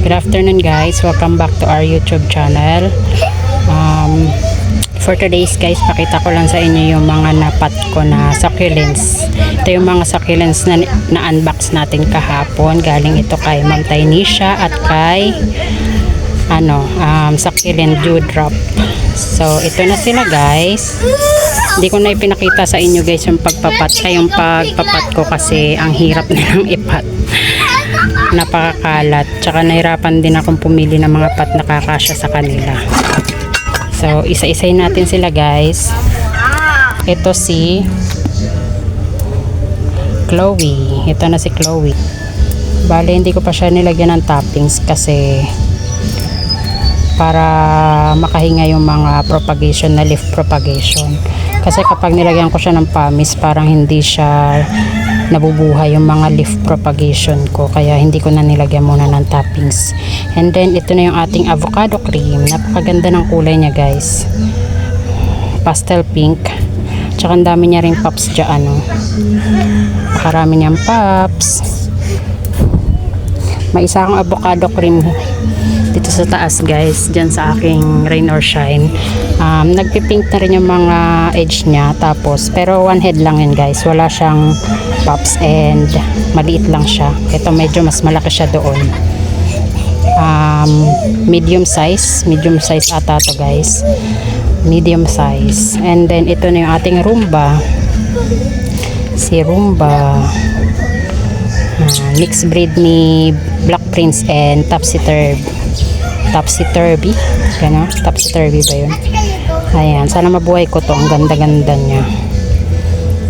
Good afternoon guys, welcome back to our YouTube channel. For today's guys, pakita ko lang sa inyo yung mga napat ko na succulents. Ito yung mga succulents na unbox natin kahapon. Galing ito kay Ma'am Tainisha at kay succulent dewdrop. So ito na sila guys. Hindi ko na ipinakita sa inyo guys yung pagpapat ko kasi ang hirap nilang ipat. Napakakalat, tsaka nahirapan din akong pumili ng mga pat na kakasya sa kanila. So isa-isay natin sila guys. Ito si Chloe, ito na si Chloe. Bale hindi ko pa siya nilagyan ng toppings kasi para makahinga yung mga propagation na leaf propagation. Kasi kapag nilagyan ko siya ng pamis, parang hindi siya nabubuhay yung mga leaf propagation ko, kaya hindi ko na nilagyan muna ng toppings. And then ito na yung ating avocado cream. Napakaganda ng kulay niya guys, pastel pink, tsaka ang dami niya ring pops dyan, nakarami niyang pops. May isa akong avocado cream dito sa taas guys, dyan sa aking rain or shine. Nagpipink na rin yung mga edge nya, tapos pero one head lang yun guys, wala siyang pops and maliit lang siya. Ito medyo mas malaki siya doon. Medium size ata to guys, medium size. And then ito na yung ating Roomba, si Roomba, mixed breed ni Black Prince and Topsy-turvy, gano'n, Topsy-turvy ba yun? Ayan, sana mabuhay ko to, ang ganda-ganda niya.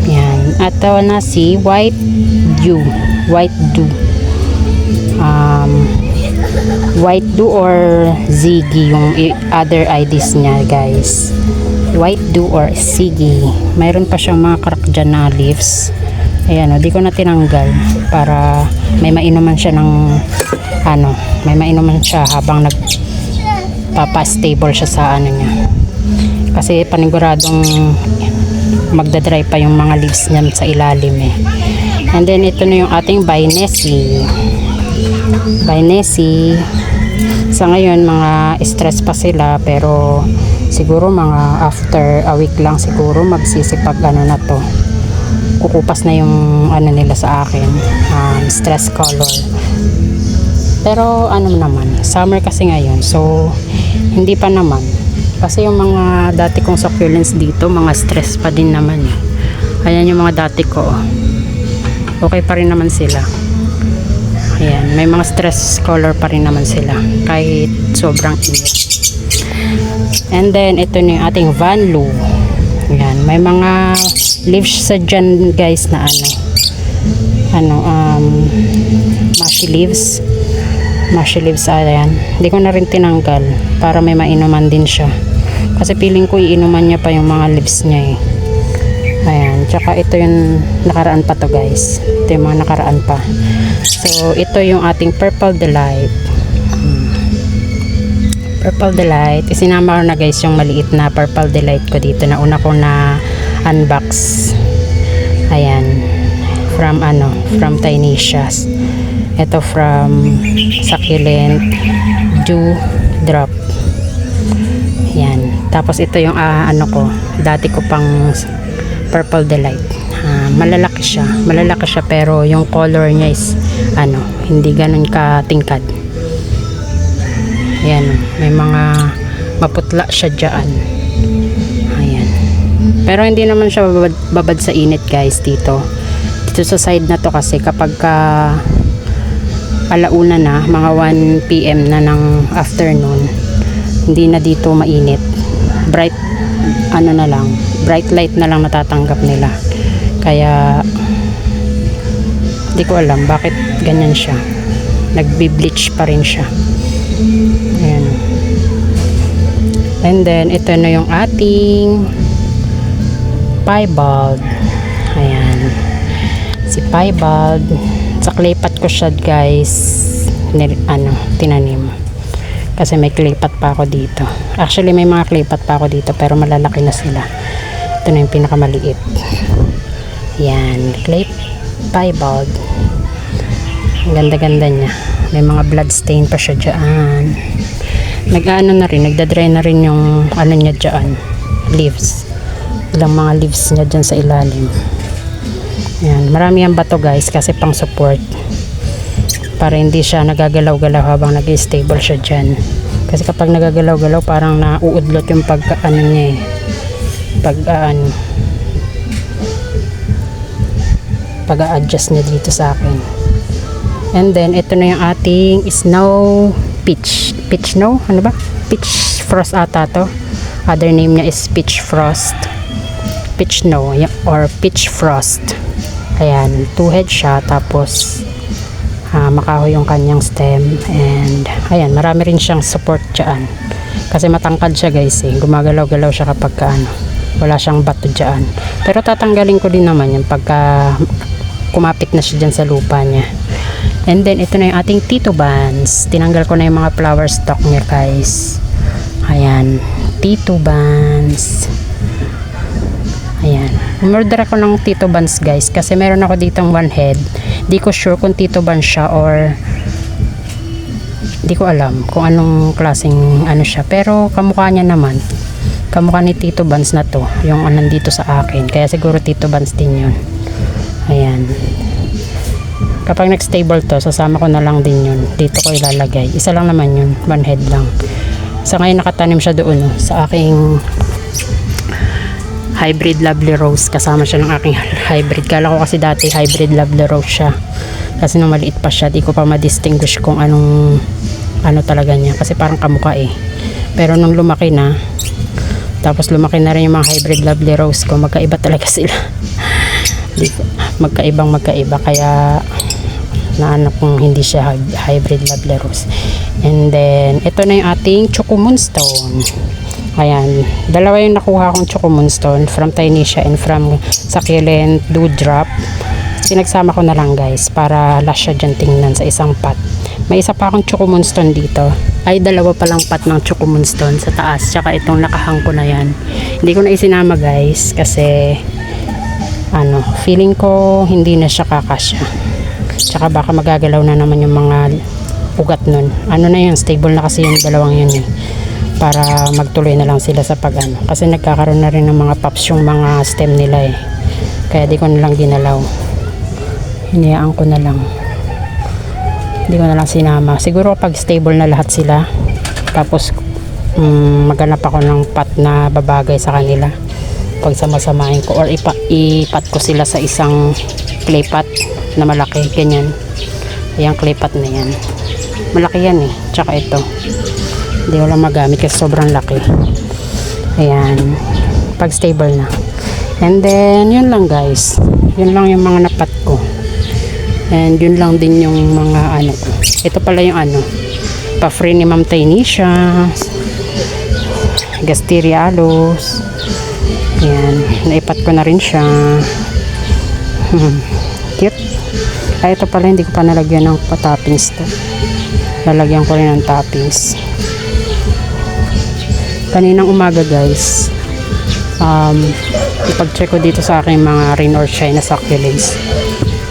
Ayan, at na si White Dew or Ziggy yung other IDs niya guys. White Dew or Ziggy. Mayroon pa siyang mga crack dyan na leaves. Ayan, di ko na tinanggal para may mainuman siya ng may mainuman siya habang nagpapa-stable siya sa niya. Kasi paniguradong magdadry pa yung mga leaves niya sa ilalim And then ito na yung ating By-Nessie. Sa ngayon mga stress pa sila, pero siguro mga after a week lang siguro magsisipag na to. Kukupas na yung nila sa akin, stress color. Pero naman, summer kasi ngayon, so hindi pa naman. Kasi yung mga dati kong succulents dito, mga stress pa din naman Ayan yung mga dati ko. Okay pa rin naman sila. Ayan, may mga stress color pa rin naman sila kahit sobrang init. And then ito na yung ating Van Lu. Ayan, may mga leaves sa dyan guys na mushy leaves. Ayan, hindi ko na rin tinanggal para may mainuman din siya, kasi feeling ko iinuman niya pa yung mga leaves niya Ayan, tsaka ito yung nakaraan pa to guys, ito yung mga nakaraan pa. So ito yung ating Purple Delight. Isinama ko na guys yung maliit na Purple Delight ko dito na una ko na unbox. Ayan, from Tainisha. Ito from succulent dewdrop. Ayan, tapos ito yung dati ko pang Purple Delight. Malalaki siya pero yung color niya is hindi ganun katingkad. Ayan, may mga maputla siya dyan. Ayan, pero hindi naman siya babad sa init guys dito sa side na to, kasi kapag alauna na, mga 1 PM na ng afternoon, hindi na dito mainit. Bright light na lang natatanggap nila, kaya hindi ko alam bakit ganyan siya, nagbi-bleach pa rin siya. Ayan. And then ito na yung ating piebald. Ayan, si piebald, sa clay pot ko siya guys tinanim, kasi may clay pot pa ako dito. Actually may mga clay pot pa ako dito pero malalaki na sila. Ito na yung pinakamaliit. Yan, clay piebald. Ang ganda-ganda niya. may mga blood stain pa siya dyan. Nag-ano na rin, nagda-dry na rin yung ano niya dyan, leaves. Ilang mga leaves niya dyan sa ilalim. Ayan, marami ang bato guys kasi pang support. Para hindi siya nagagalaw-galaw habang nag-stable siya dyan. Kasi kapag nagagalaw-galaw parang nauudlot yung pag-ano niya eh. Pag-a-adjust niya dito sa akin. And then ito na yung ating snow peach snow, ano ba? Peach frost ata to. Other name niya is peach frost, peach snow or peach frost. Ayan, two head siya, tapos makahoy yung kanyang stem. And ayan, marami rin siyang support dyan kasi matangkad siya guys eh. Gumagalaw-galaw siya kapag wala siyang bato dyan. Pero tatanggalin ko din naman yung pagka kumapit na siya dyan sa lupa niya. And then ito na yung ating titubans. Tinanggal ko na yung mga flower stalk niya guys. Ayan, titubans. Ayan, umorder ako ng titubans guys kasi meron ako ditong one head. Di ko sure kung titubans siya or di ko alam kung anong klaseng ano siya, pero kamukha niya naman. Kamukha ni titubans na to yung nandito sa akin, kaya siguro titubans din yun. Ayan, kapag nag-stable to, sasama ko na lang din yun. Dito ko ilalagay. Isa lang naman yun. One head lang. Sa ngayon nakatanim siya doon sa aking hybrid lovely rose. Kasama siya ng aking hybrid. Kala ko kasi dati hybrid lovely rose siya. Kasi nung maliit pa siya, di ko pa ma-distinguish kung ano talaga niya. Kasi parang kamukha eh. Pero nung lumaki na, tapos lumaki na rin yung mga hybrid lovely rose ko, magkaiba talaga sila. Magkaiba, kaya naanap kong hindi siya hybrid lovely rose. And then ito na yung ating choco moonstone. Ayan, dalawa yung nakuha kong choco moonstone, from Tynesia and from succulent dewdrop. Pinagsama ko na lang guys para last siya dyan tingnan sa isang pot. May isa pa akong choco moonstone dito, ay dalawa palang pot ng choco moonstone sa taas, tsaka itong nakahang ko na yan. Hindi ko na isinama guys kasi feeling ko hindi na siya kakasya. Tsaka baka magagalaw na naman yung mga ugat nun. Na yun, stable na kasi yung dalawang yun eh. Para magtuloy na lang sila sa kasi nagkakaroon na rin ng mga pops yung mga stem nila eh. Kaya di ko na lang ginalaw. Hinayaan ko na lang. Hindi ko na lang sinama. Siguro pag stable na lahat sila, tapos maghanap ako ng pot na babagay sa kanila. Pag samasamahin ko or ipat ko sila sa isang clay pot na malaki, ganyan. Ayan, clay pot na yan, malaki yan eh. Tsaka ito hindi ko lang magamit kasi sobrang laki. Ayan, pag stable na. And then yun lang guys, yun lang yung mga napat ko, and yun lang din yung mga ko. Ito pala yung pa-free ni Ma'am Tynesia, Gasteria alus. Ayan, naipat ko na rin siya. Cute. Ay, ito pala hindi ko pa nalagyan ng toppings to. Lalagyan ko rin ng toppings. Kaninang umaga guys, ipag-check ko dito sa aking mga rain or shine na succulents.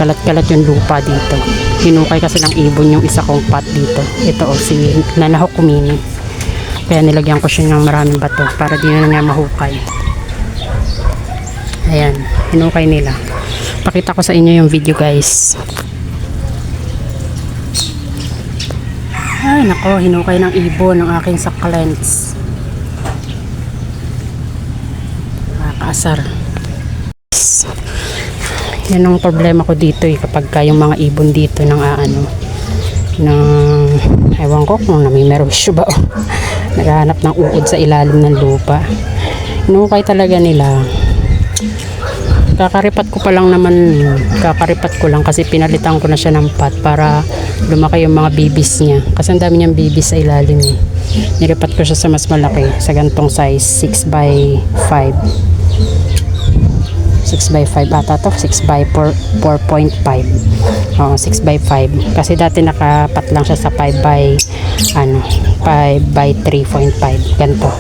Kalat-kalat yung lupa dito. Hinukay kasi ng ibon yung isa kong pot dito. Ito si Nanahok Kumini. Kaya nilagyan ko siya ng maraming bato para di na niya mahukay. Ayan, hinukay nila. Pakita ko sa inyo yung video guys. Ay nako, hinukay ng ibon ng aking succulents. Nakakaasar. Yan ang problema ko dito eh, kapag yung mga ibon dito ng ewan ko kung namimerwisyo ba naghahanap ng uod sa ilalim ng lupa. Hinukay talaga nila. Kakaripat ko lang kasi pinalitan ko na siya ng pot para lumaki yung mga bibis niya. Kasi ang dami niyang bibis sa ilalim eh. Nilipat ko siya sa mas malaki, sa gantong size, 6x5. 6x5 ata to, 6x4.5. 6x5. Kasi dati nakapat lang siya sa 5x3.5 ganito.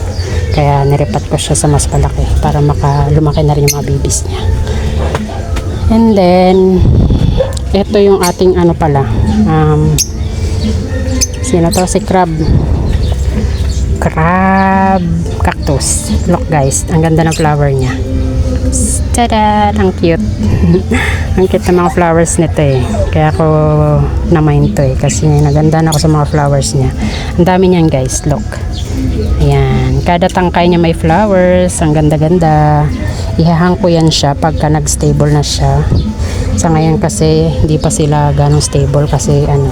Kaya niripat ko siya sa mas malaki para lumaki na rin yung mga bibis niya. And then ito yung ating Sino to? Si Crab cactus. Look guys, ang ganda ng flower niya. Tada! Ang cute. Ang cute ng mga flowers nito eh. Kaya ako na-mind to eh. Kasi naganda na ako sa mga flowers niya. Ang dami niyan guys. Look. Ayan. Kada tangkay niya may flowers. Ang ganda-ganda. Ihahang ko yan siya pagka nag-stable na siya. Sa ngayon kasi hindi pa sila ganong stable kasi ano.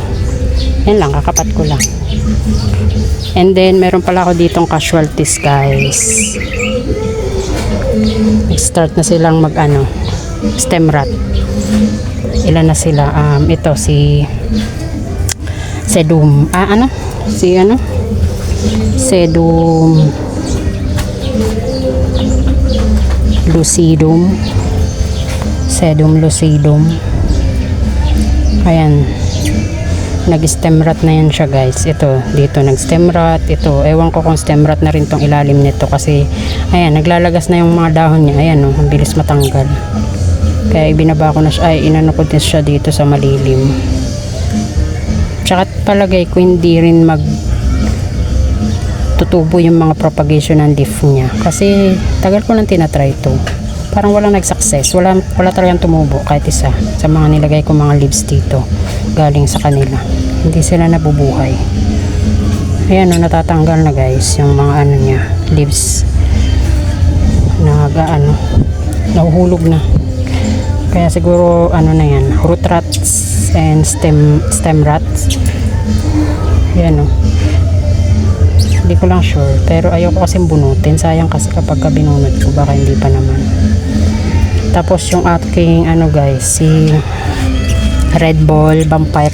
Yan lang. Kakapat ko lang. And then meron pala ako ditong casualties guys. Nag-start na silang mag ano, stem rot. Ilan na sila? Ito si sedum. Sedum lucidum. Sedum lucidum. Ayan. Nag-stem rot na yan siya guys. Ito, dito nag-stem rot. Ito, ewan ko kung stem rot na rin tong ilalim nito kasi ayan, naglalagas na yung mga dahon niya. Ayan ang bilis matanggal. Kaya ibinaba ko na siya, inano ko din siya dito sa malilim. Tsaka palagay ko hindi rin tutubo yung mga propagation ng leaf niya. Kasi tagal ko nang tinatry ito. Parang walang nag-success. Wala talagang tumubo kahit isa sa mga nilagay ko mga leaves dito galing sa kanila. Hindi sila nabubuhay. Ayan o, natatanggal na guys yung mga ano niya, leaves. Nahuhulog na. Kaya siguro ano na yan, root rots and stem rots. Ayan o. Hindi ko lang sure, pero ayoko kasing bunutin. Sayang kasi kapag binunot ko, baka hindi pa naman. Tapos yung aking ano guys, si red ball vampire.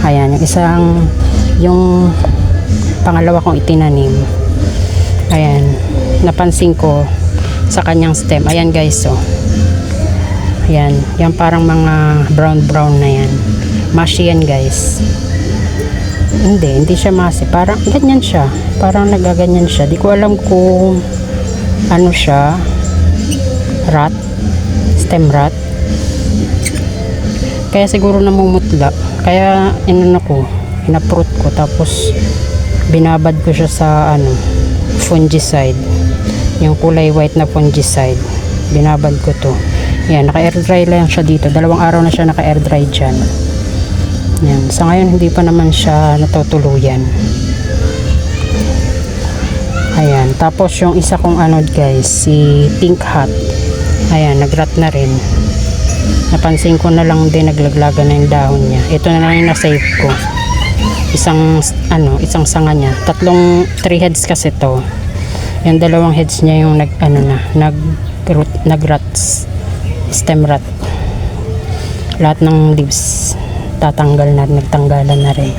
Ayan, yung pangalawa kong itinanim. Ayan, napansin ko sa kanyang stem. Ayan guys, so ayan, yan parang mga brown na yan. Mushy yan guys. Hindi siya masi. Parang ganyan siya. Parang nagaganyan siya. Di ko alam kung ano siya. Stem rot. Kaya siguro namumutla. Kaya inaprot ko. Tapos binabad ko siya sa fungicide. Yung kulay white na fungicide. Binabad ko to. Yan, naka-air dry lang siya dito. 2 araw na siya naka-air dry dyan. Yan. Sa ngayon hindi pa naman siya natutuluyan. Ayan. Tapos yung isa kong guys, si pink hat. Ayan, nag-rot na rin. Napansin ko na lang din naglaglaga na yung dahon niya. Ito na lang yung na-save ko. Isang sanga niya. 3 heads kasi to. Yung 2 heads niya yung nag-rot, stem rot. Lahat ng leaves nagtanggalan na rin.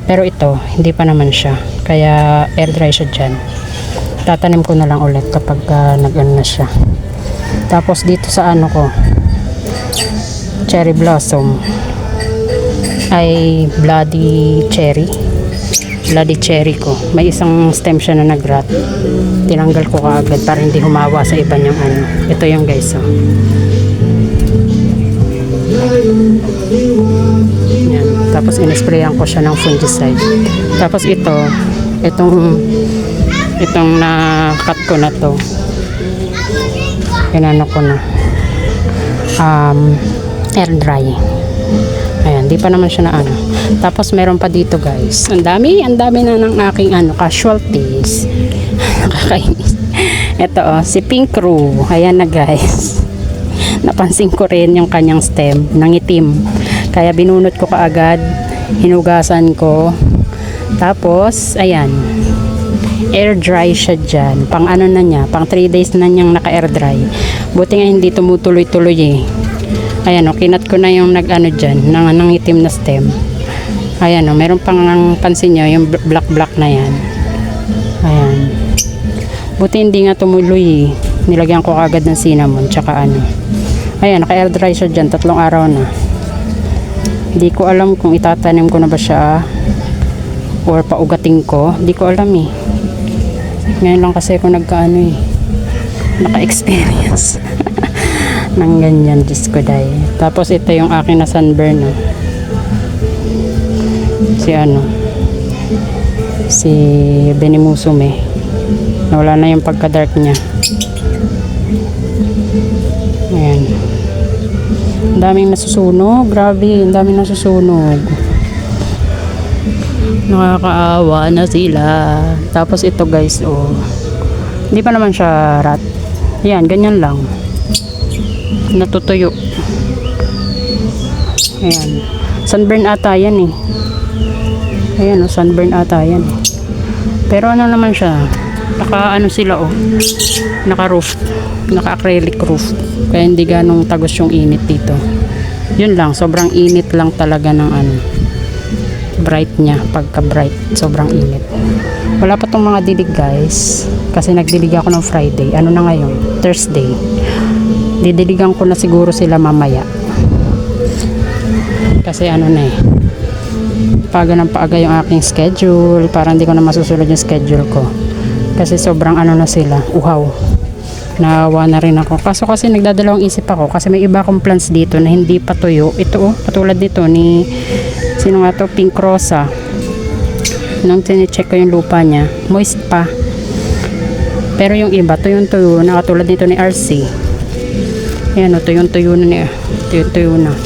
Pero ito, hindi pa naman siya. Kaya air dry siya dyan. Tatanim ko na lang ulit kapag na siya. Tapos dito sa cherry blossom ay bloody cherry ko. May isang stem siya na nag-rot. Tinanggal ko kaagad para hindi humawa sa iba niyang Ito yung guys, oh. Yan. Tapos in-sprayan ko siya ng fungicide. Tapos itong na-cut ko na to. Inano ko na. Air dry. Ayan, di pa naman siya na Tapos meron pa dito guys. Ang dami na ng aking casualties. Nakakainis. Ito si pink rue. Ayan na guys. Napansin ko rin yung kanyang stem, nangitim. Kaya binunot ko kaagad, hinugasan ko. Tapos, ayan, air dry siya dyan. Pang na niya, pang 3 days na niyang naka-air dry. Buti nga hindi tumutuloy-tuloy eh. Ayan kinat ko na yung dyan, nangitim na stem. Ayan meron pang pansin nyo, yung black na yan. Ayan. Buti hindi nga tumuloy eh. Nilagyan ko agad ng cinnamon, tsaka Ayan, naka-air dry siya dyan, 3 araw na. Hindi ko alam kung itatanim ko na ba siya or paugating ko. Hindi ko alam eh. Ngayon lang kasi ako naka-experience ng ganyan, Diyos ko dahil. Tapos ito yung akin na sunburn. si ano, si Benimusume. Nawala na yung pagka-dark niya. Ayan. Ang daming nasusunog. Grabe, ang daming nasusunog. Nakakaawa na sila. Tapos ito guys, oh. Hindi pa naman siya rat. Ayan, ganyan lang. Natutuyo. Ayan. Sunburn ata yan eh. Ayan, oh, sunburn ata yan eh. Pero ano naman siya, naka ano sila oh, naka roof, naka acrylic roof, kaya hindi ganong tagos yung init dito. Yun lang, sobrang init lang talaga ng ano, bright niya, pagka bright sobrang init. Wala pa tong mga dilig guys, kasi nagdilig ako ng Friday. Ano na ngayon, Thursday. Didiligan ko na siguro sila mamaya, kasi ano na eh, paaga ng paaga yung aking schedule, para hindi ko na masusunod yung schedule ko, kasi sobrang ano na sila, uhaw. Naawa na rin ako, kaso kasi nagdadalawang isip ako, kasi may iba akong plants dito na hindi pa tuyo. Ito oh, katulad dito ni sino nga to, Pink Rosa. Nung tine-check ko yung lupa niya, moist pa, pero yung iba tuyong-tuyo na, katulad dito ni RC. Ayan o, tuyong-tuyo na niya, tuyo na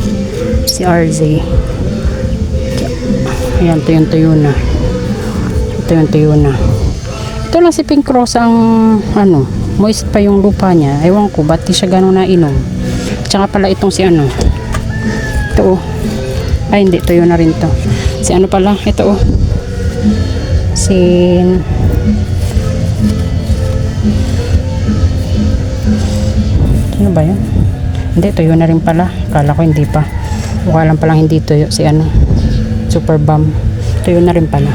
si RZ. Ayan, tuyong-tuyo na. Tuyong-tuyo na. Ito lang si Pink Rosa ang ano, moist pa yung lupa niya. Ewan ko, ba't di siya gano'n nainom. Tsaka pala itong si ano. Ito oh. Ay, hindi. Tuyo na rin to. Si ano pala? Ito oh. Si... Ano ba yun? Hindi, tuyo na rin pala. Kala ko hindi pa. Mukha lang palang hindi tuyo. Si ano? Super bomb. Tuyo na rin pala.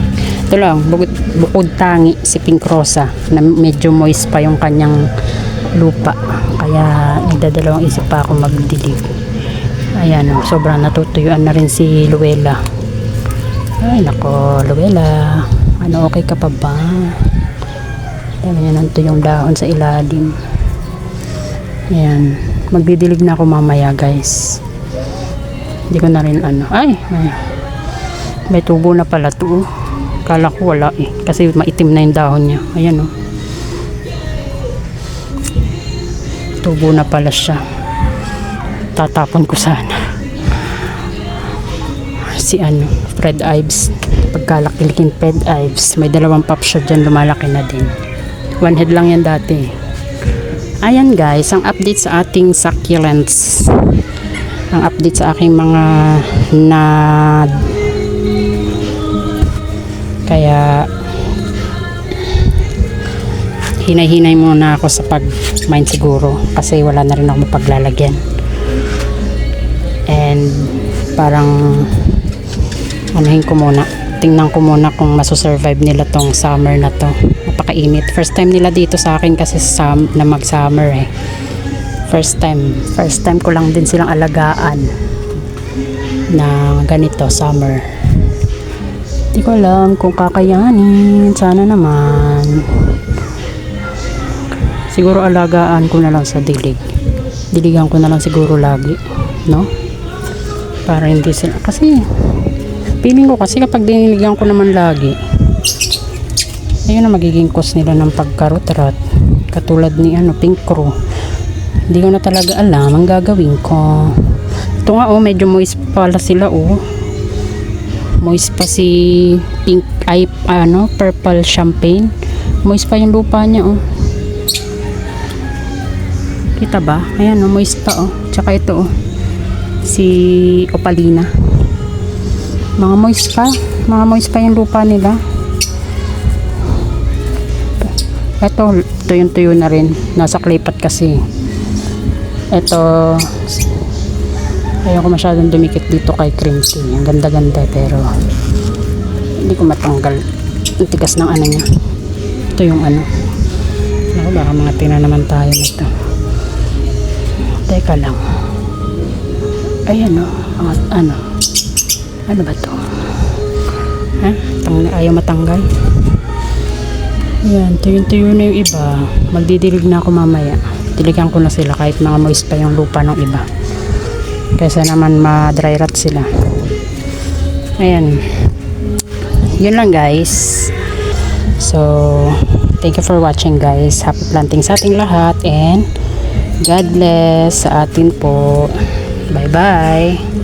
Ito lang, bukod tangi si Pink Rosa na medyo moist pa yung kanyang lupa. Kaya nagdadalawang isip pa ako magdilig. Ayan, sobrang natutuyuan na rin si Luella. Ay nako, Luella. Ano, okay ka pa ba? Dami niya ng tuyong dahon sa ilalim. Ayan, magdidilig na ako mamaya guys. Hindi ko na rin ano. Ay, may tubo na pala to. Kala ko wala eh, kasi maitim na yung dahon niya. Ayan oh. Tubo na pala siya. Tatapon ko sana. Si ano, Fred Ives. Pagkalaki-likin Fred Ives. May dalawang pop siya dyan, lumalaki na din. One head lang yan dati. Ayan guys, ang update sa ating succulents. Ang update sa aking mga na kaya hinay-hinay muna ako sa pag-mine siguro, kasi wala na rin ako mapaglalagyan. And parang anuhin ko muna, tingnan ko muna kung masosurvive nila tong summer na to. Napakainit. First time nila dito sa akin kasi na mag-summer eh. First time ko lang din silang alagaan na ganito, summer. Hindi ko alam kung kakayanin. Sana naman. Siguro alagaan ko na lang sa dilig. Diligan ko na lang siguro lagi, no? Para hindi sila, kasi feeling ko kasi kapag diniligan ko naman lagi, ayun na magiging cause nila ng pagkarot-rot. Katulad ni ano, Pink Crow. Hindi ko na talaga alam ang gagawin ko. Ito nga oh, medyo moist pala sila oh. Moist pa si pink, ay ano, purple champagne. Moist pa yung lupa niya oh. Kita ba? Ayan oh, moist pa oh. Tsaka ito oh, si Opalina. Mga moist pa yung lupa nila. Ito, tuyo na rin. Nasa klipat kasi. Ito, ayaw ko masyadong dumikit dito kay cream tea. Ang ganda-ganda pero hindi ko matanggal. Ang tigas ng ano niya. Ito yung ano. Ako, baka mga tina naman tayo nito. Teka lang. Ayan o. Ano ba to? Ha? Ayaw matanggal. Ayan. Tuyo na yung iba. Magdidilig na ako mamaya. Diligan ko na sila kahit mga moist pa yung lupa ng iba. Kaysa naman ma-dry rot sila. Ayan. yun lang guys. So thank you for watching guys. Happy planting sa ating lahat and God bless sa atin po. Bye bye.